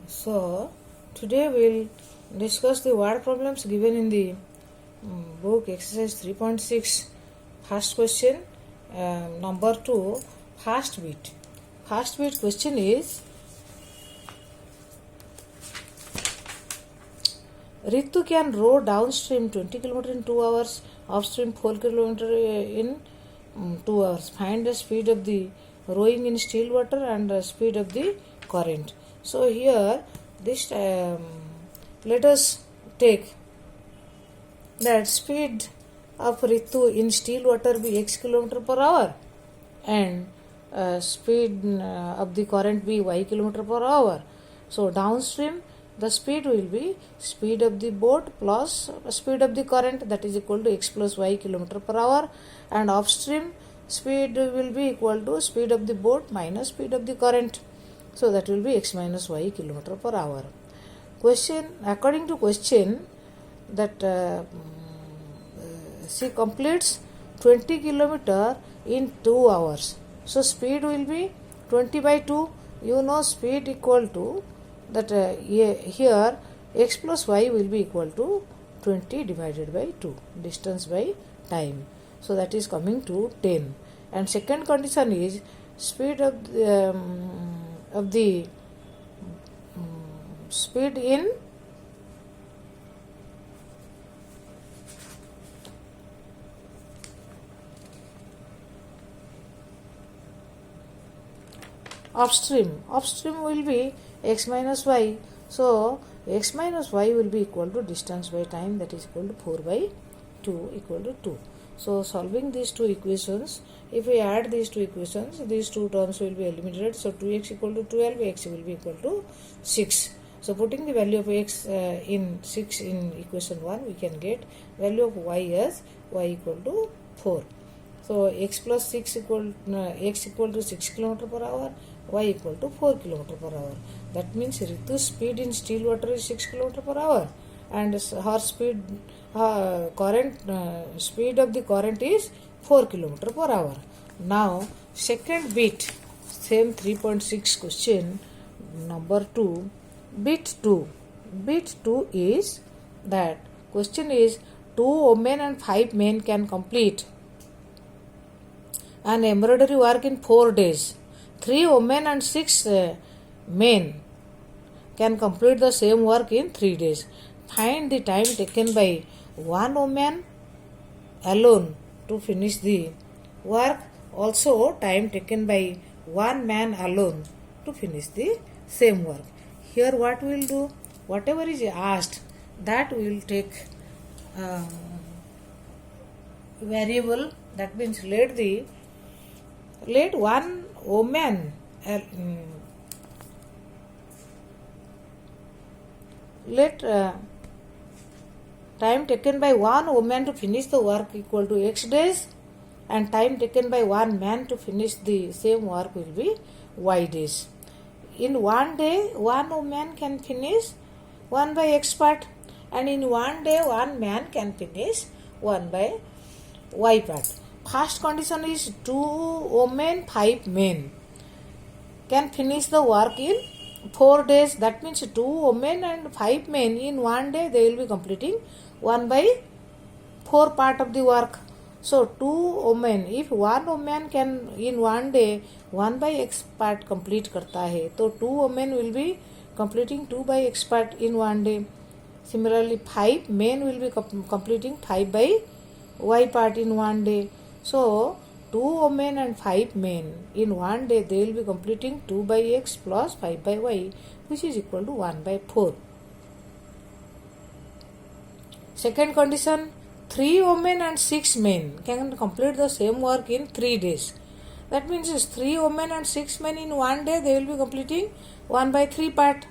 So, today we'll discuss the word problems given in the book exercise 3.6. First question, number 2, fast beat. Fast beat question is, Ritu can row downstream 20 km in 2 hours, upstream 4 km in 2 hours. Find the speed of the rowing in still water and the speed of the current. So here this let us take that speed of Ritu in still water be x km per hour and speed of the current be y km per hour. So downstream the speed will be speed of the boat plus speed of the current, that is equal to x plus y km per hour, and upstream speed will be equal to speed of the boat minus speed of the current. So that will be x minus y km per hour. Question, according to question, that she completes 20 km in 2 hours. So speed will be 20 by 2. You know speed equal to that here x plus y will be equal to 20 divided by 2, distance by time. So that is coming to 10. And second condition is speed of the speed in upstream will be x minus y. So x minus y will be equal to distance by time, that is equal to 4 by 2 equal to 2. So solving these two equations, if we add these two equations, these two terms will be eliminated. So 2x equal to 12, x will be equal to 6. So putting the value of x in 6 in equation 1, we can get value of y as y equal to 4. So x plus 6 equal x equal to 6 km per hour, y equal to 4 km per hour. That means Ritu's speed in still water is 6 km per hour, and her speed speed of the current is 4 km per hour. Now second bit, same 3.6 question, number 2, bit 2. Bit 2 is that question is 2 women and 5 men can complete an embroidery work in 4 days. 3 women and 6 men can complete the same work in 3 days. Find the time taken by one woman alone to finish the work, also time taken by one man alone to finish the same work. Here what we will do, whatever is asked, that we will take variable, that means let one woman let time taken by one woman to finish the work equal to x days, and time taken by one man to finish the same work will be y days. In one day one woman can finish 1 by x part, and in one day one man can finish 1 by y part. First condition is 2 women 5 men can finish the work in 4 days. That means 2 women and 5 men in one day they will be completing 1 by 4 part of the work. So 2 women, if one woman can in one day 1 by x part complete करता है, तो 2 women will be completing 2 by x part in one day. Similarly 5 men will be completing 5 by y part in one day. So 2 women and 5 men in one day they will be completing 2 by x plus 5 by y, which is equal to 1 by 4. Second condition, 3 women and 6 men can complete the same work in 3 days. That means 3 women and 6 men in one day they will be completing 1 by 3 part.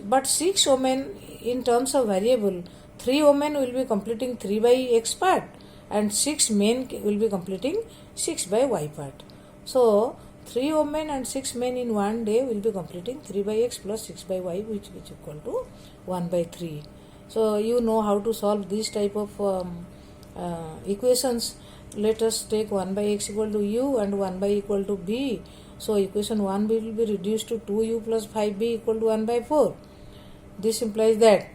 But 6 women, in terms of variable, 3 women will be completing 3 by x part, and 6 men will be completing 6 by y part. So 3 women and 6 men in one day will be completing 3 by x plus 6 by y, which is equal to 1 by 3. So you know how to solve this type of equations. Let us take 1 by x equal to u and 1 by equal to b So equation 1 will be reduced to 2u plus 5b equal to 1 by 4. This implies that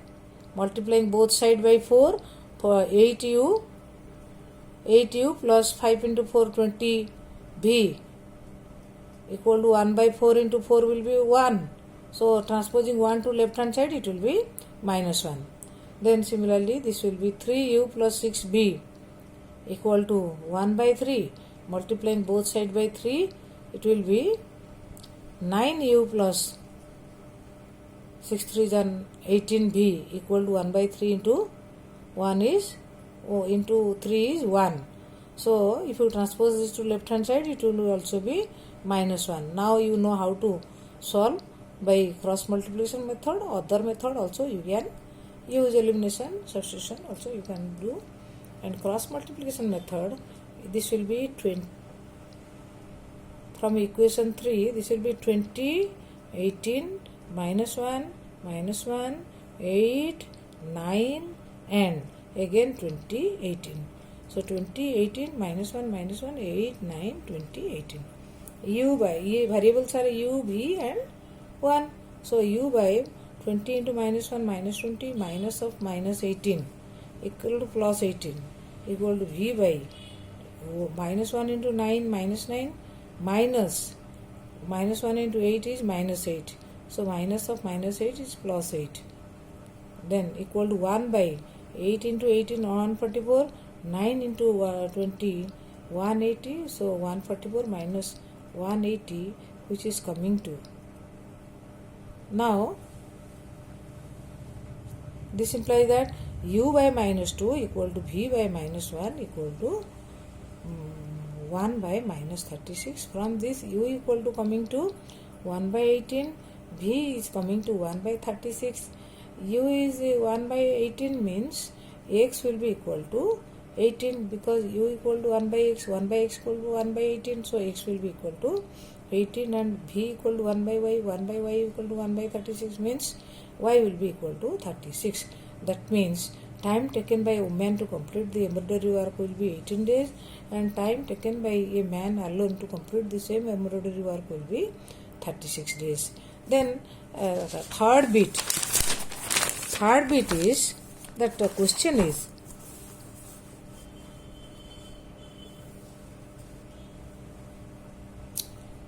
multiplying both sides by 4 for 8u plus 5 into 4 20b equal to 1 by 4 into 4 will be 1. So transposing 1 to left hand side, it will be minus 1. Then similarly this will be 3u plus 6b equal to 1 by 3. Multiplying both sides by 3, it will be 9u plus 6 3 is 18b equal to 1 by 3 into 1 is into 3 is 1. So if you transpose this to left hand side, it will also be minus 1. Now you know how to solve by cross multiplication method. Other method also you can use, elimination, substitution also you can do. And cross multiplication method, this will be 20 from equation 3, this will be 20 18 minus 1 minus 1 8 9 and again 20 18. So 20 18 minus 1 8 9 20 18. U by variables are u, v and 1. So u by 20 into minus 1 minus 20 minus of minus 18 equal to plus 18 equal to v by minus 1 into 9 minus 9 minus 1 into 8 is minus 8. So minus of minus 8 is plus 8. Then equal to 1 by 8 into 18 144, 9 into 20 180. So 144 minus 180, which is coming to. Now this implies that u by minus 2 equal to v by minus 1 equal to 1 by minus 36. From this u equal to coming to 1 by 18, v is coming to 1 by 36. U is 1 by 18 means x will be equal to 18 because u equal to 1 by x equal to 1 by 18. So x will be equal to 18 and v equal to 1 by y equal to 1 by 36 means y will be equal to 36. That means time taken by a woman to complete the embroidery work will be 18 days and time taken by a man alone to complete the same embroidery work will be 36 days. Then the third bit is that the question is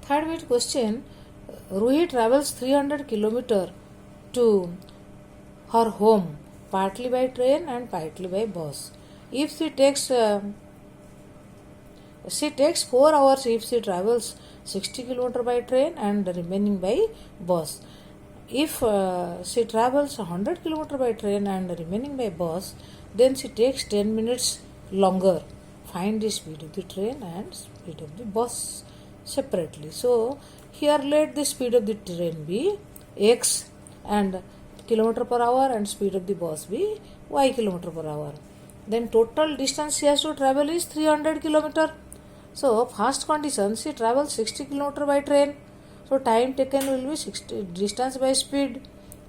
third bit question. Ruhi travels 300 km to her home partly by train and partly by bus. If she takes 4 hours if she travels 60 km by train and the remaining by bus. If she travels 100 km by train and the remaining by bus, then she takes 10 minutes longer. Find the speed of the train and speed of the bus separately. So here let the speed of the train be x and kilometer per hour and speed of the bus be y kilometer per hour. Then total distance she has to travel is 300 km. So first condition, she travels 60 km by train. So time taken will be 60 distance by speed,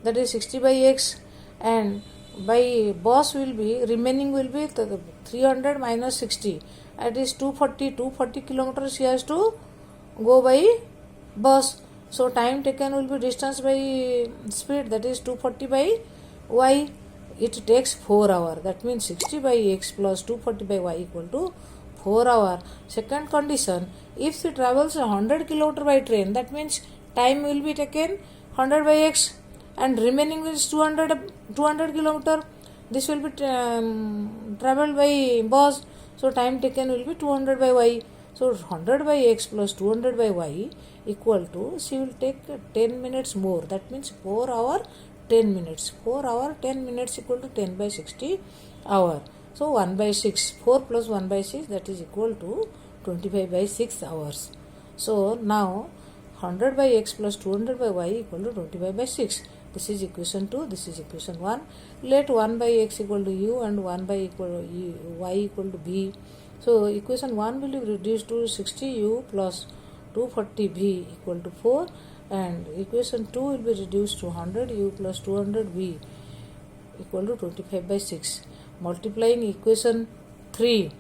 that is 60 by x, and by bus will be remaining will be 300 minus 60, that is 240 kilometers she has to go by bus. So time taken will be distance by speed, that is 240 by y. It takes 4 hours. That means 60 by x plus 240 by y equal to 4 hours. Second condition, if she travels 100 km by train, that means time will be taken 100 by x and remaining is 200 km. This will be traveled by bus. So time taken will be 200 by y. So 100 by x plus 200 by y equal to, she will take 10 minutes more. That means 4 hours 10 minutes. 4 hours 10 minutes equal to 10 by 60 hour. So 1 by 6. 4 plus 1 by 6, that is equal to 25 by 6 hours. So now 100 by x plus 200 by y equal to 25 by 6. This is equation 2. This is equation 1. Let 1 by x equal to u and 1 by y equal to v. So equation 1 will be reduced to 60u plus 240v equal to 4, and equation 2 will be reduced to 100u plus 200v equal to 25 by 6. Multiplying equation 3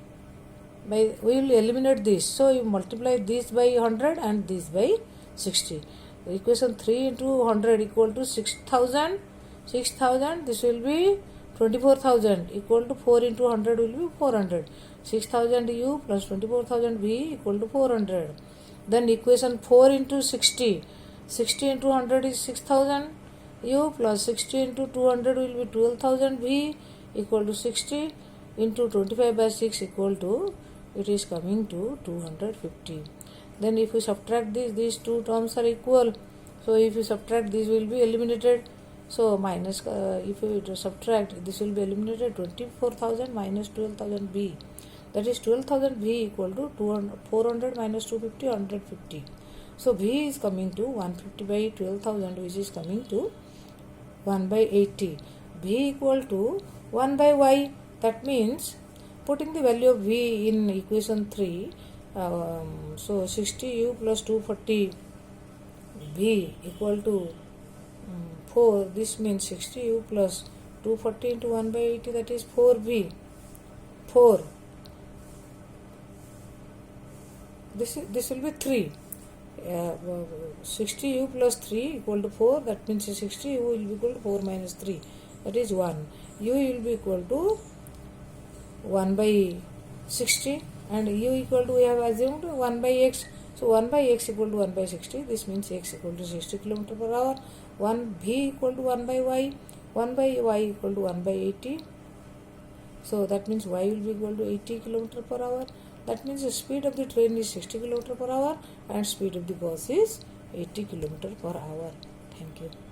we will eliminate this. So you multiply this by 100 and this by 60. Equation 3 into 100 equal to 6,000. 6,000, this will be 24,000 equal to 4 into 100 will be 400. 6,000 u plus 24,000 v equal to 400. Then equation 4 into 60. 60 into 100 is 6,000 u plus 60 into 200 will be 12,000 v equal to 60 into 25 by 6 equal to, it is coming to 250. Then if you subtract this, these two terms are equal. So if you subtract, this will be eliminated. So minus, if you subtract, this will be eliminated. 24,000 minus 12,000 v. That is 12,000 v equal to 400 minus 250, 150. So v is coming to 150 by 12,000, which is coming to 1 by 80. V equal to 1 by y. That means putting the value of v in equation 3, so 60u plus 240 v equal to 4. This means 60u plus 240 into 1 by 80, that is 4v. 4. This will be 3. 60u plus 3 equal to 4. That means 60u will be equal to 4 minus 3. That is 1. U will be equal to 1 by 60 and u equal to, we have assumed 1 by x. So 1 by x equal to 1 by 60. This means x equal to 60 km per hour. 1 v equal to 1 by y. 1 by y equal to 1 by 80. So that means y will be equal to 80 km per hour. That means the speed of the train is 60 km per hour and speed of the bus is 80 km per hour. Thank you.